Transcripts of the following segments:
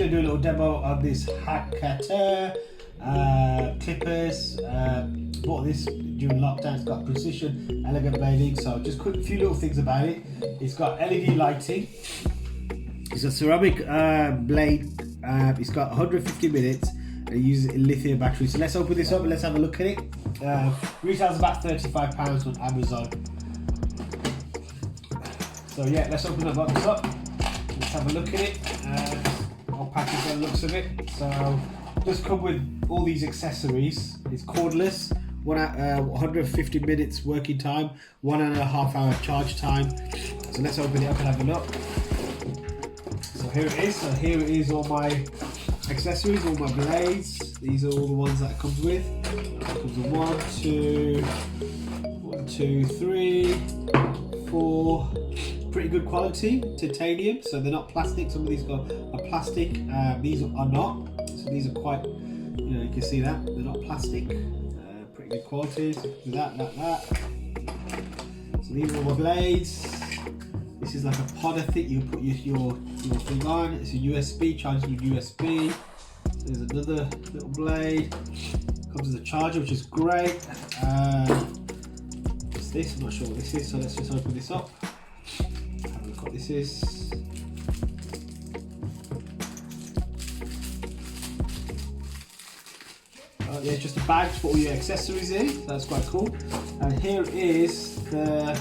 going to do a little demo of this Hakata clippers. Bought this during lockdown. It's got precision, elegant blading. So just quick few little things about it. It's got LED lighting. It's a ceramic blade. It's got 150 minutes. And it uses a lithium battery. So let's open this up and let's have a look at it. Retails about £35 on Amazon. So yeah, let's open the box up. Let's have a look at it. I'll package the looks of it. So just come with all these accessories. It's cordless. 150 minutes working time, 1.5 hour charge time. So let's open it up and have a look. So here it is. So here it is, all my accessories, all my blades. These are all the ones that it comes with. It comes with 1, 2, 3, 4. Pretty good quality titanium, so they're not plastic. Some of these are plastic, these are not. So these are quite, you can see that they're not plastic. Pretty good quality. So that. So these are all my blades. This is like a pod, I think. You put your thing on. It's a USB, charges with USB. There's another little blade. Comes with a charger, which is great. What's this? I'm not sure what this is. So let's just open this up. What this is. Yeah, it's just a bag to put all your accessories in. So that's quite cool. And here is the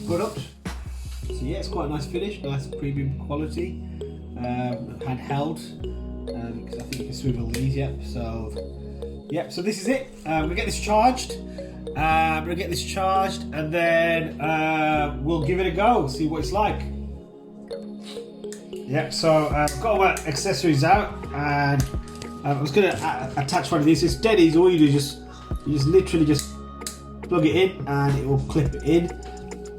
product. So yeah, it's quite a nice finish, nice premium quality, handheld. Because I think you can swivel these. Yep. So yeah, so this is it. We get this charged. We're gonna get this charged and then we'll give it a go, see what it's like. Yeah, so I've got all my accessories out and I was gonna attach one of these. It's dead easy. All you do is you just literally just plug it in and it will clip it in.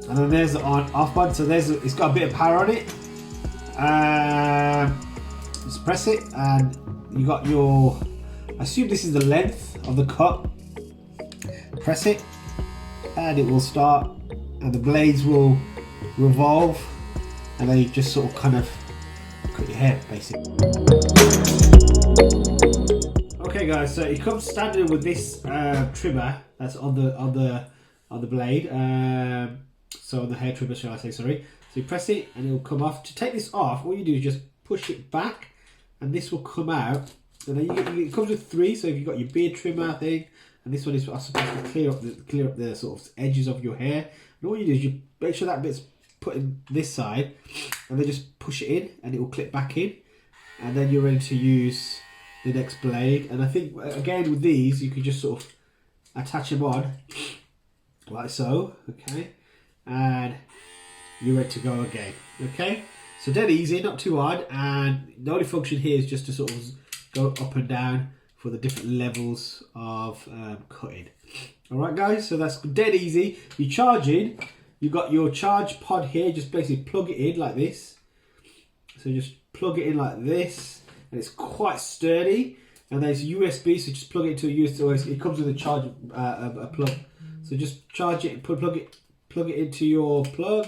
And then there's the on-off button. So it's got a bit of power on it. Just press it and you got your. I assume this is the length of the cut. Press it and it will start and the blades will revolve and then you just sort of kind of cut your hair basically. Okay guys, so it comes standard with this trimmer that's on the blade, so on the hair trimmer, shall I say, sorry. So you press it and it will come off. To take this off, all you do is just push it back and this will come out. And then it comes with 3, so if you've got your beard trimmer thing, and this one is supposed to clear up the sort of edges of your hair. And all you do is you make sure that bit's put in this side, and then just push it in, and it will clip back in, and then you're ready to use the next blade. And I think again with these, you can just sort of attach them on like so, okay, and you're ready to go again. Okay, so dead easy, not too hard, and the only function here is just to sort of go up and down for the different levels of cutting. Alright guys, so that's dead easy. You charge in, you got your charge pod here, just basically plug it in like this. So just plug it in like this, and it's quite sturdy. And then it's USB, so just plug it into a USB, it comes with a charge a plug. So just charge it, plug it into your plug,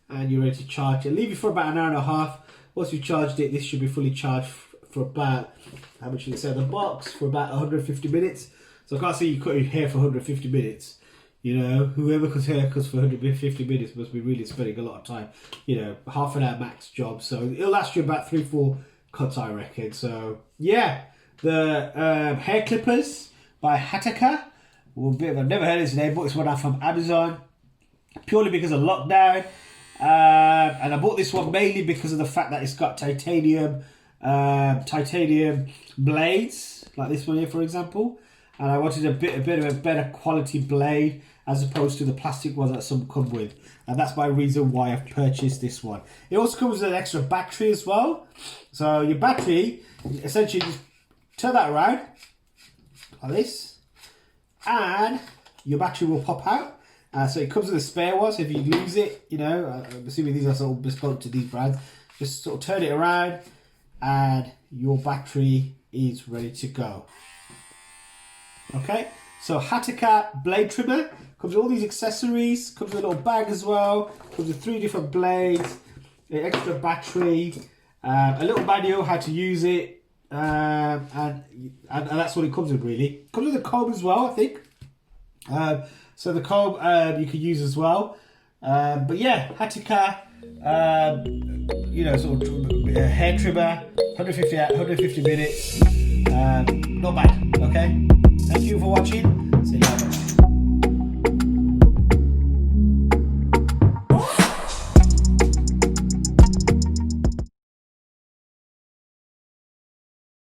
and you're ready to charge it. Leave it for about an hour and a half. Once you've charged it, this should be fully charged for about, how much did it say on the box, for about 150 minutes. So I can't see you cut your hair for 150 minutes. Whoever cuts haircuts for 150 minutes must be really spending a lot of time. Half an hour max job. So it'll last you about 3-4 cuts, I reckon. So yeah, the hair clippers by Hataka. I've never heard of this name, but it's one out from Amazon. Purely because of lockdown. And I bought this one mainly because of the fact that it's got titanium blades, like this one here for example, and I wanted a bit of a better quality blade as opposed to the plastic ones that some come with, and that's my reason why I've purchased this one. It also comes with an extra battery as well. So your battery, essentially just turn that around like this and your battery will pop out. So it comes with a spare one, so if you lose it, I'm assuming these are sort of bespoke to these brands, just sort of turn it around and your battery is ready to go. Okay, so Hataka blade trimmer comes with all these accessories, comes with a little bag as well, comes with 3 different blades, extra battery, a little manual how to use it, and that's what it comes with really. It comes with a comb as well, I think. So the comb you can use as well. But yeah, Hatika, sort of hair trimmer, 150 minutes. Not bad. Okay. Thank you for watching. See you later.